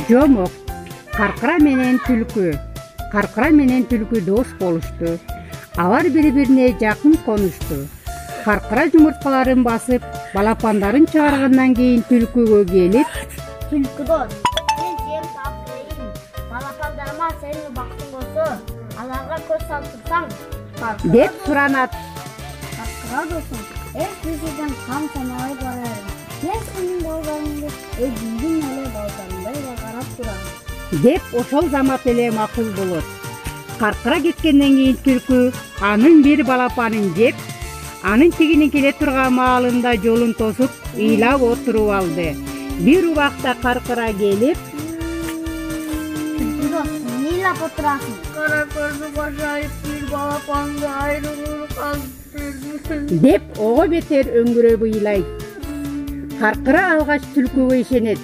Жомок, Каркыра менен түлкү дос болушту. Алар бири-бирине жакын конушту. Каркыра жумурткаларын басып, балапандарын чыгаргандан кийин түлкүгө келип, Түлкү дос, мен жем таап берейин. Балапандарыма сени бактың болсо, аларга көз салып турсаң, деп суранат. Каркыра досум, сизден кам санабай барайын. Мен сенин балдарыңды өзүмдүн эле балдарымдай карап турам. Деп ошол замат эле макул болот. Каркыра кеткенден кийин түлкү анын бир балапанын жеп, анын тигинин келе турган маалында жолун тосуп, ыйлап отуруп алды. Бир убакта Каркыра келип, Түлкү дос, эмне ыйлап отурасың? Кара көзү башайып бир балапанды айрылып калдырды. деп ого бетер өңгүрөп ыйлайт. Каркыра алгач түлкүгө ишенет.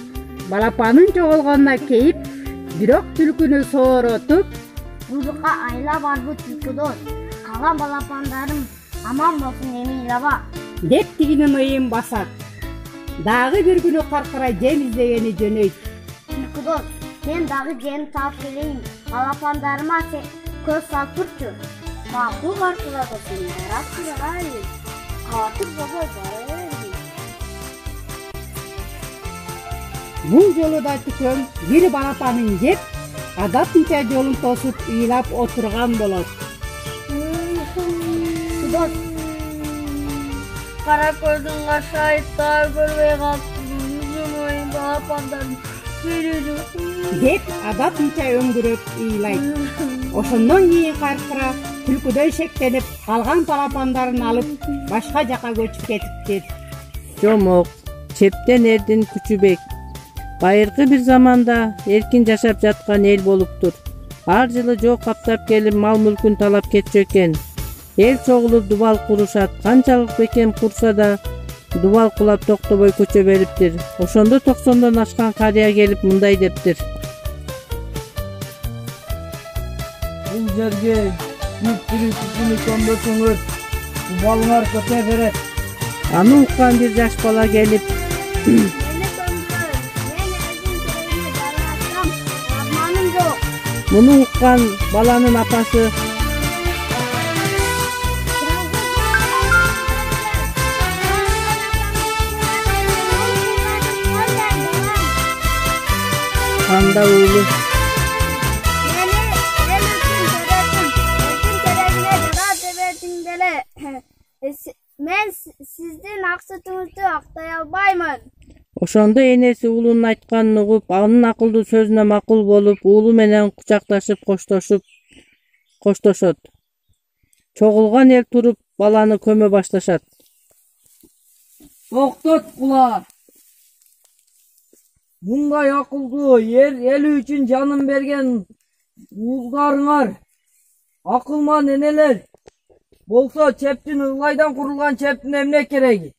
Балапанын жоголгонуна кейип, бирок түлкүнү сооротуп, Буйрукка айла барбы түлкү дос? Калган балапандарым аман болсун эми ыйлаба. деп тигинин ыйын басат. Дагы бир күнү Каркыра жем издегени жөнөйт. Түлкү дос, мен дагы жем таап келейин. Балапандарыма көз салып турчу. Макул Каркыра досум, барат турайын. Катыр болбой барайын. Бул жолу да түкөм бир балапанын жеп, адатынча жолун тосуп ыйлап отурган болот. Түлкү дос, Кара көзүң кашайып дагы көрбөй калыптыр. Үзүн оюн балапандарым берүүрү. деп адатынча өңгүрөп ыйлайт. Ошондон кийин Каркыра түлкүдөй шектенип, калган балапандарын алып башка жака көчүп кетиптир. Жомок, чептен эрдин күчү бек. Байыркы бир заманда эркин жашап жаткан эл болуптур. Ар жылы жоо каптап келип мал мүлкүн талап кетчү экен. Эл чогулуп дубал курушат. Канчалык бекем курса да дубал кулап токтобой көчө бериптир. Ошондо 90дон ашкан карыя келип мындай дептир. Бул жерге бүт кишини көмбөсөңөр, дубалыңар көчө берет. Аны уккан бир жаш бала келип, мени көмдүр. Мен өзүм керегиме жараtsam, арманым жок. муну уккан баланын апасы канда уулу Мен сиздин ак сүтүңүздү актай албаймын. ошондо энеси уулунун айтканын угуп, анын акылдуу сөзүнө макул болуп, уулу менен кучакташып коштошот. Чогулган эл туруп, баланы көмө башташат. Токтот кула. Мындай акылдуу эл үчүн жанын берген уулдарыңар, акылман энелер болсо чептин ылайдан курулган чептин эмне кереги?